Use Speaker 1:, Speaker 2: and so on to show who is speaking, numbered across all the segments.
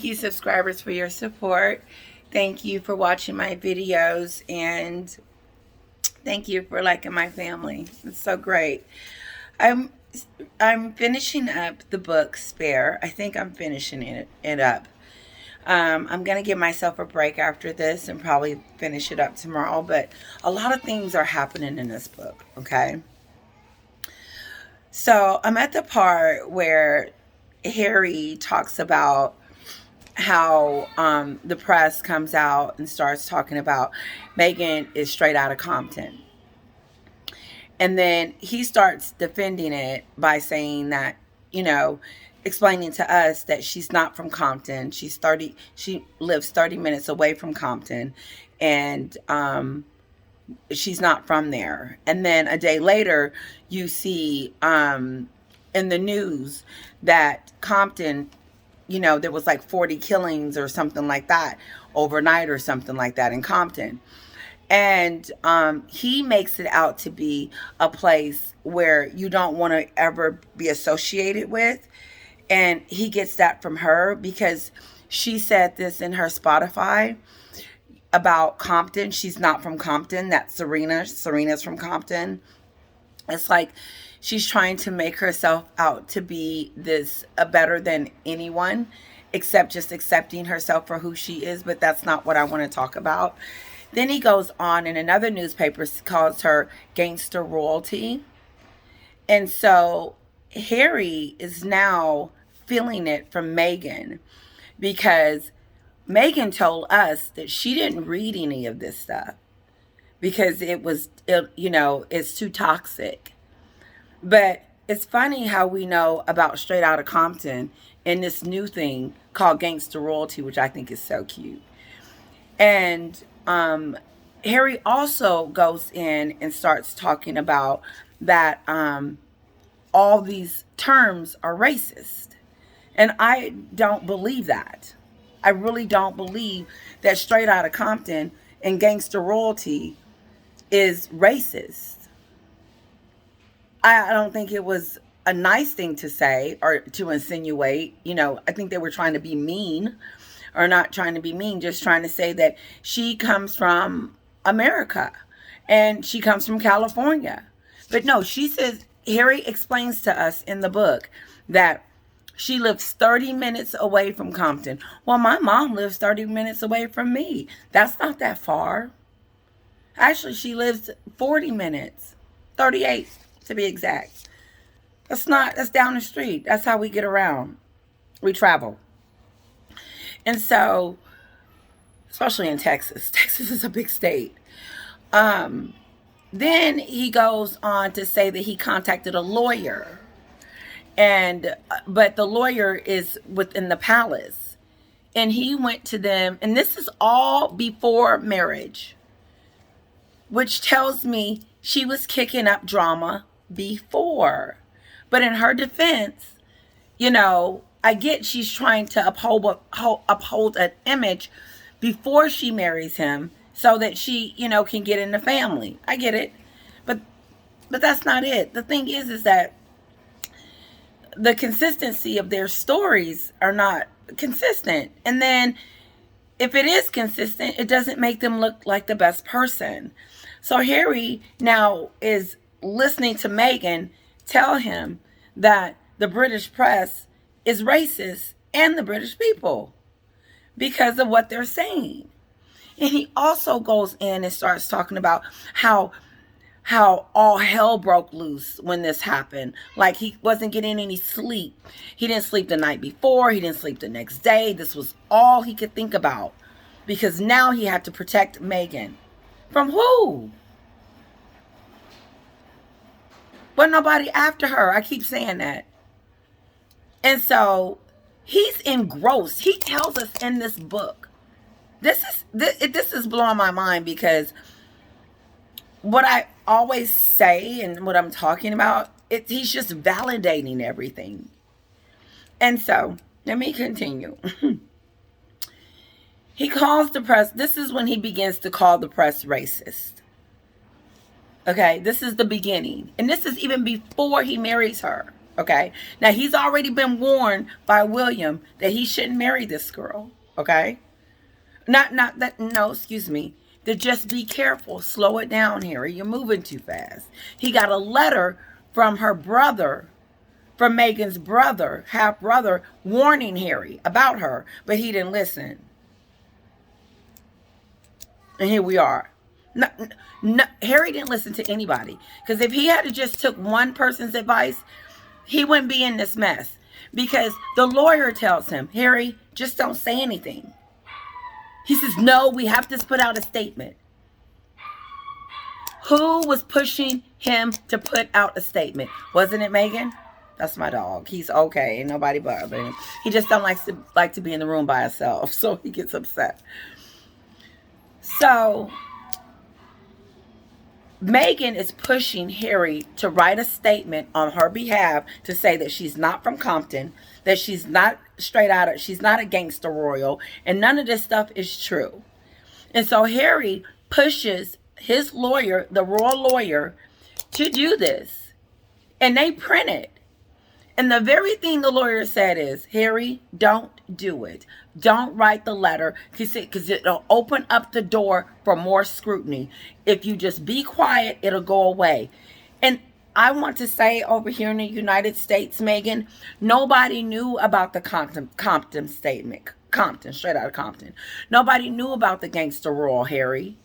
Speaker 1: you, subscribers, for your support. Thank you for watching my videos, and thank you for liking my family. It's so great. I'm I'm finishing up the book Spare. I think I'm finishing it up. I'm gonna give myself a break after this and probably finish it up tomorrow. But a lot of things are happening in this book. Okay, so I'm at the part where Harry talks about how the press comes out and starts talking about Meghan is straight out of Compton. And then he starts defending it by saying that, you know, explaining to us that she's not from Compton. She lives 30 minutes away from Compton, and she's not from there. And then a day later, you see in the news that Compton, there was like 40 killings or something like that overnight or something like that in Compton. And he makes it out to be a place where you don't want to ever be associated with. And he gets that from her because she said this in her Spotify about Compton. She's not from Compton. That's Serena. Serena's from Compton. It's like she's trying to make herself out to be this better than anyone, except just accepting herself for who she is. But that's not what I want to talk about. Then he goes on in another newspaper, calls her gangster royalty. And so Harry is now feeling it from Meghan, because Meghan told us that she didn't read any of this stuff because it's too toxic. But it's funny how we know about Straight Outta Compton and this new thing called gangster royalty, which I think is so cute. And Harry also goes in and starts talking about that all these terms are racist. And I don't believe that. I really don't believe that Straight Outta Compton and gangster royalty is racist. I don't think it was a nice thing to say or to insinuate. I think they were trying to be mean, or not trying to be mean, just trying to say that she comes from America and she comes from California. But no, she says, Harry explains to us in the book that she lives 30 minutes away from Compton. Well, my mom lives 30 minutes away from me. That's not that far. Actually, she lives 40 minutes, 38 to be exact. That's down the street. That's how we get around. We travel. And so, especially in Texas. Texas is a big state. Then he goes on to say that he contacted a lawyer. But the lawyer is within the palace. And he went to them. And this is all before marriage, which tells me she was kicking up drama before. But in her defense, I get she's trying to uphold an image before she marries him so that she, can get in the family. I get it. But that's not it. The thing is that the consistency of their stories are not consistent. And then if it is consistent, it doesn't make them look like the best person. So Harry now is listening to Meghan tell him that the British press is racist and the British people because of what they're saying. And he also goes in and starts talking about how all hell broke loose when this happened. Like he wasn't getting any sleep. He didn't sleep the night before. He didn't sleep the next day. This was all he could think about because now he had to protect Meghan. From who? Wasn't nobody after her. I keep saying that. And so he's engrossed. He tells us in this book. This is blowing my mind because what I always say and what I'm talking about, he's just validating everything. And so let me continue. He calls the press. This is when he begins to call the press racist. Okay, this is the beginning. And this is even before he marries her. Okay. Now he's already been warned by William that he shouldn't marry this girl. Okay. Not that, no, excuse me. To just be careful. Slow it down, Harry. You're moving too fast. He got a letter from her brother, from Meghan's brother, half brother, warning Harry about her, but he didn't listen. And here we are. No, no, Harry didn't listen to anybody. Because if he had just took one person's advice, he wouldn't be in this mess. Because the lawyer tells him, Harry, just don't say anything. He says, no, we have to put out a statement. Who was pushing him to put out a statement? Wasn't it Meghan? That's my dog. He's okay. Ain't nobody bothering him. He just don't like to be in the room by himself. So he gets upset. So Meghan is pushing Harry to write a statement on her behalf to say that she's not from Compton, that she's not she's not a gangster royal, and none of this stuff is true. And so Harry pushes his lawyer, the royal lawyer, to do this. And they print it. And the very thing the lawyer said is, Harry, don't do it. Don't write the letter because it'll open up the door for more scrutiny. If you just be quiet, it'll go away. And I want to say over here in the United States, Meghan, nobody knew about the Compton statement. Compton, straight out of Compton. Nobody knew about the gangster royal, Harry.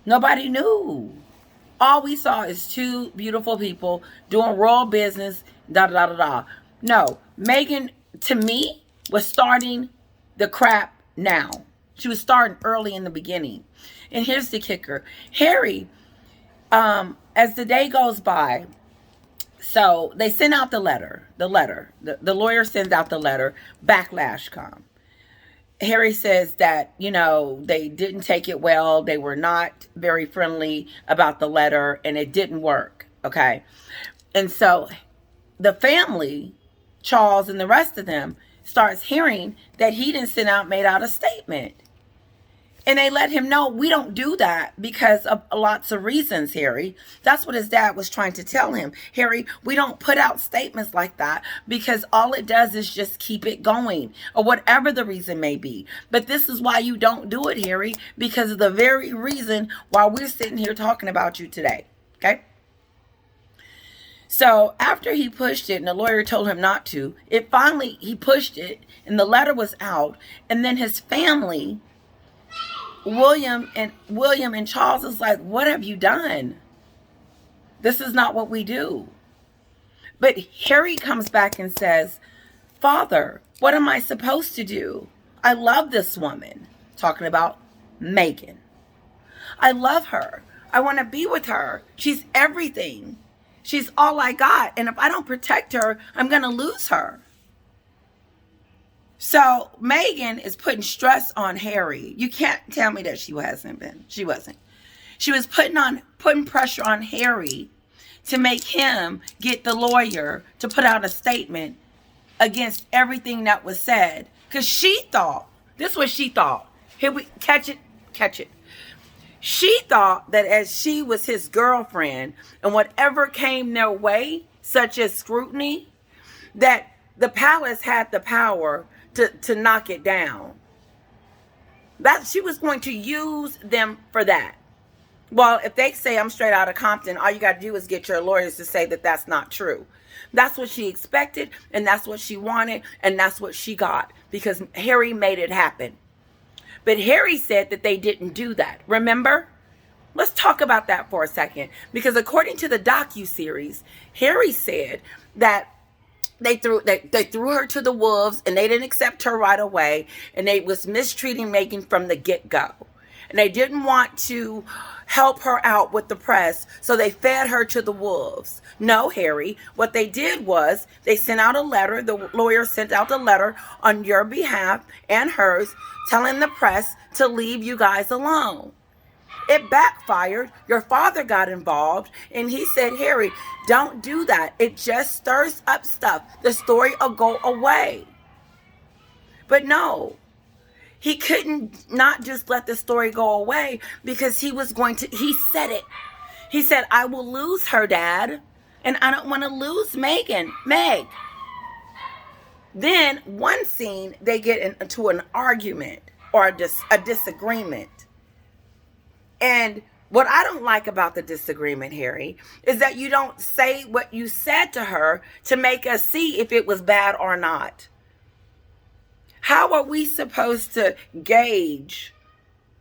Speaker 1: Nobody knew. All we saw is two beautiful people doing royal business, da-da-da-da-da. No, Meghan, to me, was starting the crap now. She was starting early in the beginning. And here's the kicker. Harry, as the day goes by, so they send out the letter. The lawyer sends out the letter. Backlash comes. Harry says that, they didn't take it well. They were not very friendly about the letter, and it didn't work. Okay. And so the family, Charles and the rest of them, starts hearing that he didn't made out a statement. And they let him know, we don't do that because of lots of reasons, Harry. That's what his dad was trying to tell him. Harry, we don't put out statements like that because all it does is just keep it going, or whatever the reason may be. But this is why you don't do it, Harry, because of the very reason why we're sitting here talking about you today. Okay? So after he pushed it and the lawyer told him not to, he pushed it and the letter was out, and then his family, William and Charles, is like, what have you done? This is not what we do. But Harry comes back and says, Father, what am I supposed to do? I love this woman. Talking about Meghan. I love her. I want to be with her. She's everything. She's all I got. And if I don't protect her, I'm going to lose her. So Meghan is putting stress on Harry. You can't tell me that she hasn't been. She wasn't. She was putting pressure on Harry to make him get the lawyer to put out a statement against everything that was said. Because she thought, this is what she thought. Here we catch it. She thought that as she was his girlfriend and whatever came their way, such as scrutiny, that the palace had the power to knock it down. That she was going to use them for that. Well, if they say I'm straight out of Compton, all you got to do is get your lawyers to say that that's not true. That's what she expected, and that's what she wanted, and that's what she got, because Harry made it happen. But Harry said that they didn't do that. Remember? Let's talk about that for a second, because according to the docuseries, Harry said that they threw her to the wolves, and they didn't accept her right away, and they was mistreating Meghan from the get-go. And they didn't want to help her out with the press, so they fed her to the wolves. No, Harry, what they did was they sent out a letter. The lawyer sent out a letter on your behalf and hers, telling the press to leave you guys alone. It backfired. Your father got involved, and he said, Harry, don't do that. It just stirs up stuff. The story will go away. But no, he couldn't not just let the story go away, because he was going to, he said it. He said, I will lose her, Dad. And I don't want to lose Meghan. Meg. Then one scene, they get into an argument or a disagreement. And what I don't like about the disagreement, Harry, is that you don't say what you said to her to make us see if it was bad or not. How are we supposed to gauge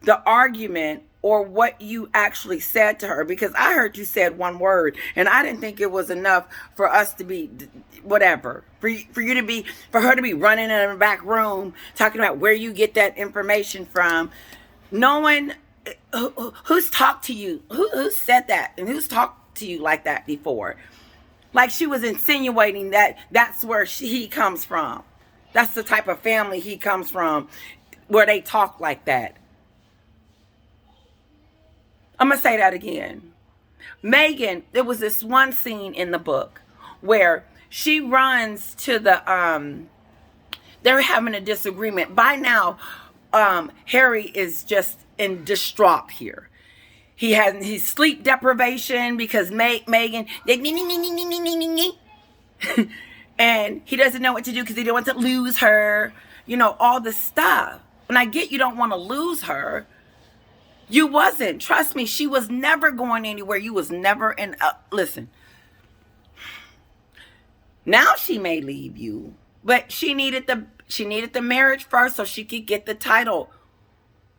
Speaker 1: the argument or what you actually said to her? Because I heard you said one word, and I didn't think it was enough for us to be whatever, for her to be running in the back room talking about where you get that information from. Knowing who's talked to you, who said that, and who's talked to you like that before. Like she was insinuating that that's where he comes from. That's the type of family he comes from, where they talk like that. I'm going to say that again. Meghan, there was this one scene in the book where she runs to the, they're having a disagreement. By now, Harry is just in distraught here. He's sleep deprivation because Meghan, and he doesn't know what to do because he don't want to lose her, all this stuff. And I get you don't want to lose her. You wasn't. Trust me, she was never going anywhere. You was never in. Listen, now she may leave you, but she needed the marriage first so she could get the title.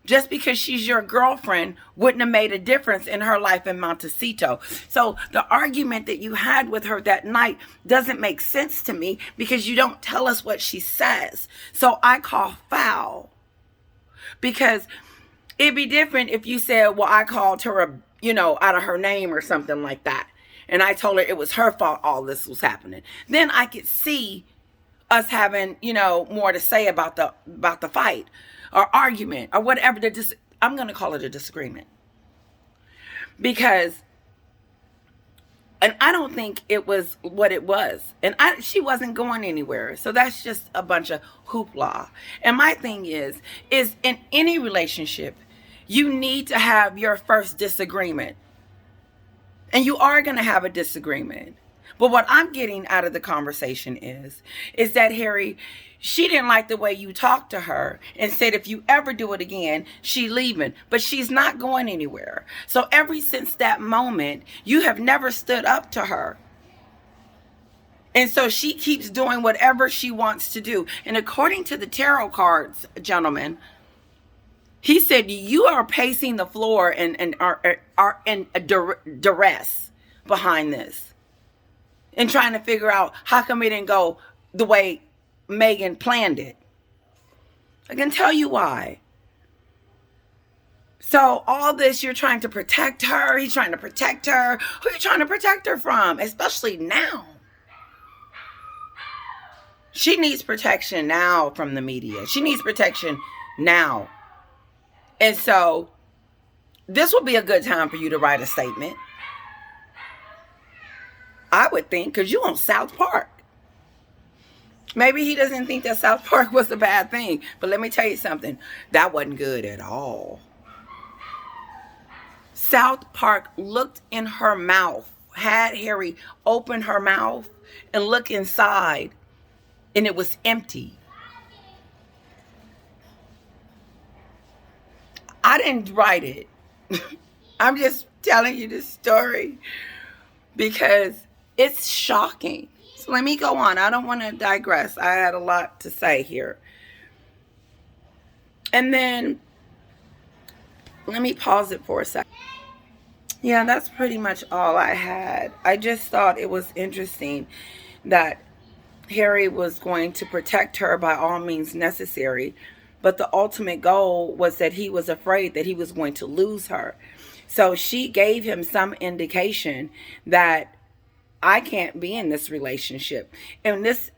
Speaker 1: Just because she's your girlfriend wouldn't have made a difference in her life in Montecito. So the argument that you had with her that night doesn't make sense to me because you don't tell us what she says. So I call foul. Because it'd be different if you said, well, I called her, out of her name or something like that. And I told her it was her fault all this was happening. Then I could see us having, more to say about the fight or argument or whatever. I'm going to call it a disagreement. Because, and I don't think it was what it was. And she wasn't going anywhere. So that's just a bunch of hoopla. And my thing is in any relationship, you need to have your first disagreement. And you are going to have a disagreement. But what I'm getting out of the conversation is that, Harry, she didn't like the way you talked to her and said if you ever do it again, she's leaving. But she's not going anywhere. So ever since that moment, you have never stood up to her. And so she keeps doing whatever she wants to do. And according to the tarot cards, gentlemen, he said you are pacing the floor and are in a duress behind this. And trying to figure out how come it didn't go the way Meghan planned it. I can tell you why. So all this, you're trying to protect her. He's trying to protect her. Who are you trying to protect her from? Especially now. She needs protection now from the media. She needs protection now. And so this would be a good time for you to write a statement. I would think, because you on South Park. Maybe he doesn't think that South Park was a bad thing. But let me tell you something. That wasn't good at all. South Park looked in her mouth, had Harry open her mouth and look inside, and it was empty. I didn't write it. I'm just telling you this story because it's shocking. So let me go on. I don't want to digress. I had a lot to say here. And then let me pause it for a second. Yeah, that's pretty much all I had. I just thought it was interesting that Harry was going to protect her by all means necessary. But the ultimate goal was that he was afraid that he was going to lose her. So she gave him some indication that I can't be in this relationship. And this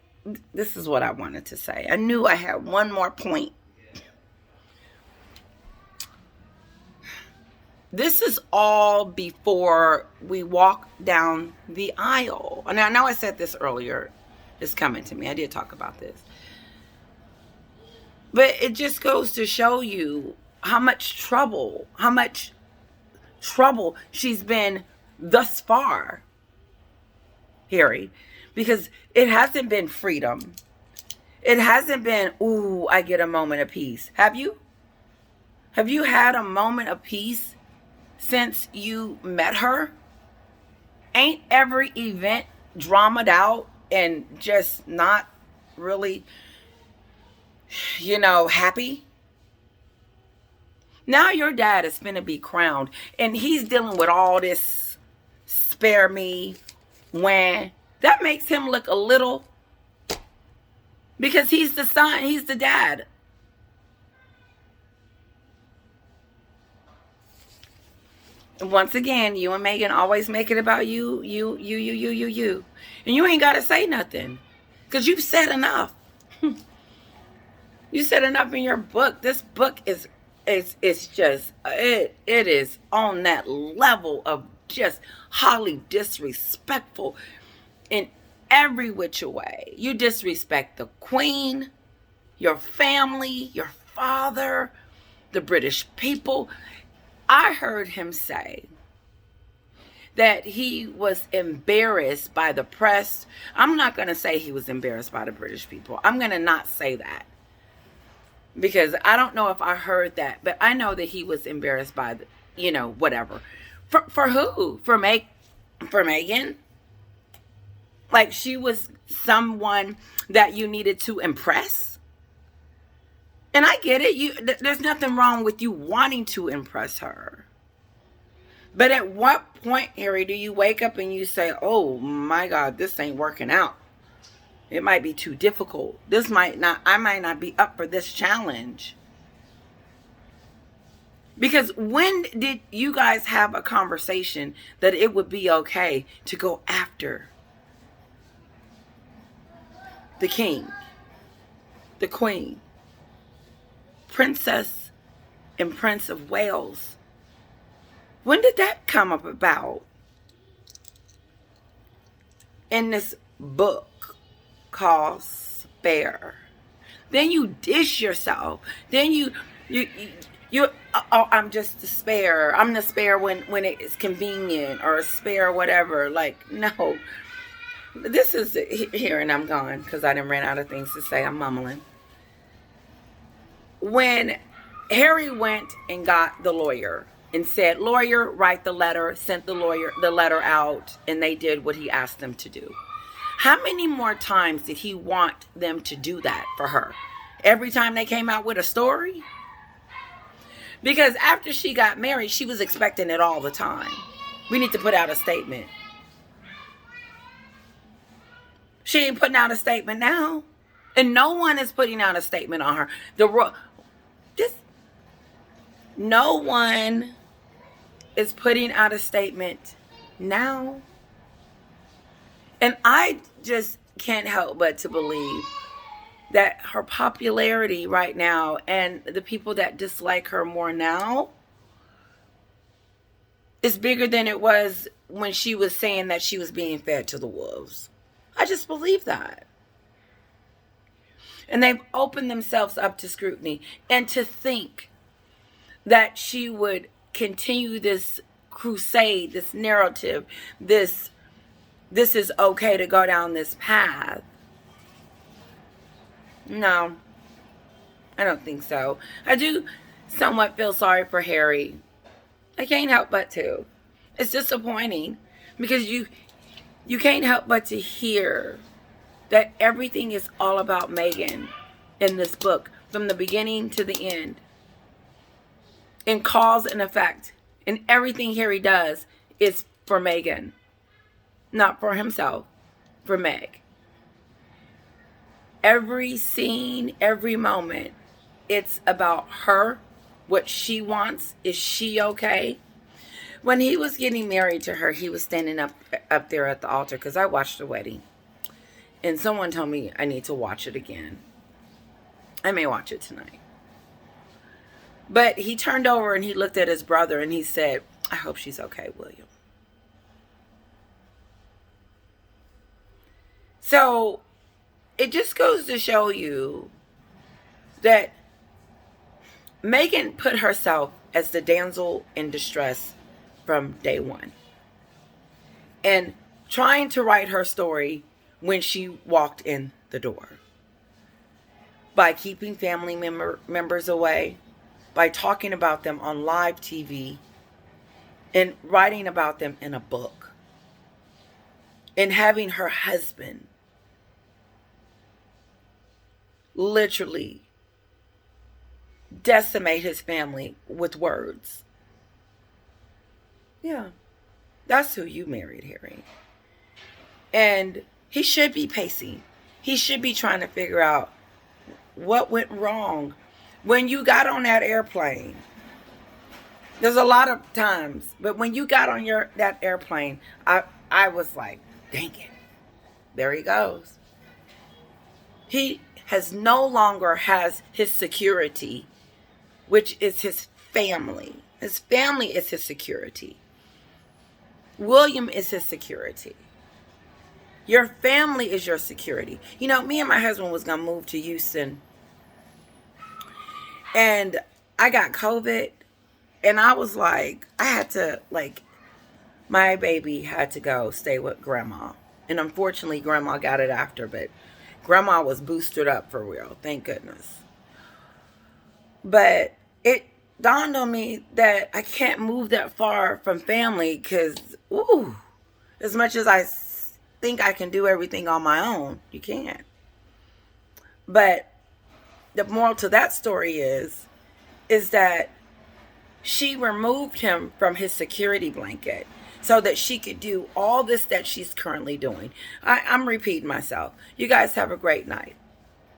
Speaker 1: is what I wanted to say. I knew I had one more point. This is all before we walk down the aisle. And I know I said this earlier. It's coming to me. I did talk about this. But it just goes to show you how much trouble she's been thus far. Harry, because it hasn't been freedom. It hasn't been, ooh, I get a moment of peace. Have you? Have you had a moment of peace since you met her? Ain't every event dramaed out and just not really, happy? Now your dad is finna be crowned, and he's dealing with all this spare me when that makes him look a little, because he's the son, he's the dad. And once again, you and Meghan always make it about you. And you ain't got to say nothing, because you've said enough. You said enough in your book. This book is just, it is on that level of just highly disrespectful in every which way. You disrespect the Queen, your family, your father, the British people. I heard him say that he was embarrassed by the press. I'm not going to say he was embarrassed by the British people. I'm going to not say that, because I don't know if I heard that, but I know that he was embarrassed by the, whatever. For who? For Meghan? Like she was someone that you needed to impress? And I get it. There's nothing wrong with you wanting to impress her. But at what point, Harry, do you wake up and you say, oh my God, this ain't working out? It might be too difficult. I might not be up for this challenge. Because when did you guys have a conversation that it would be okay to go after the king, the queen, Princess and Prince of Wales? When did that come up about? In this book called Spare. Then you dish yourself. Then you oh, I'm just the spare. I'm the spare when it's convenient, or a spare whatever. Like, no. This is here, and I'm gone because I done ran out of things to say. I'm mumbling. When Harry went and got the lawyer and said, lawyer, write the letter, sent the letter out, and they did what he asked them to do. How many more times did he want them to do that for her? Every time they came out with a story? Because after she got married, she was expecting it all the time. We need to put out a statement. She ain't putting out a statement now. And no one is putting out a statement on her. No one is putting out a statement now. And I just can't help but to believe that her popularity right now and the people that dislike her more now is bigger than it was when she was saying that she was being fed to the wolves. I just believe that. And they've opened themselves up to scrutiny. And to think that she would continue this crusade, this narrative, this is okay to go down this path. No, I don't think so. I do somewhat feel sorry for Harry. I can't help but to. It's disappointing because you can't help but to hear that everything is all about Meghan in this book, from the beginning to the end. In cause and effect. And everything Harry does is for Meghan. Not for himself. For Meg. Every scene, every moment, it's about her. What she wants. Is she okay? When he was getting married to her, he was standing up there at the altar, because I watched the wedding. And someone told me I need to watch it again. I may watch it tonight. But he turned over and he looked at his brother and he said, I hope she's okay, William. So it just goes to show you that Meghan put herself as the damsel in distress from day one. And trying to write her story when she walked in the door. By keeping family members away, by talking about them on live TV, and writing about them in a book, and having her husband literally decimate his family with words. Yeah, that's who you married, Harry. And he should be pacing. He should be trying to figure out what went wrong when you got on that airplane. There's a lot of times, but when you got on that airplane, I was like, dang it, there he goes. He no longer has his security, which is his family. His family is his security. William is his security. Your family is your security. You know, me and my husband was going to move to Houston. And I got COVID. And I was like, my baby had to go stay with grandma. And unfortunately, grandma got it after. But grandma was boosted up for real. Thank goodness. But it dawned on me that I can't move that far from family because, as much as I think I can do everything on my own, you can't. But the moral to that story is that she removed him from his security blanket so that she could do all this that she's currently doing. I'm repeating myself. You guys have a great night.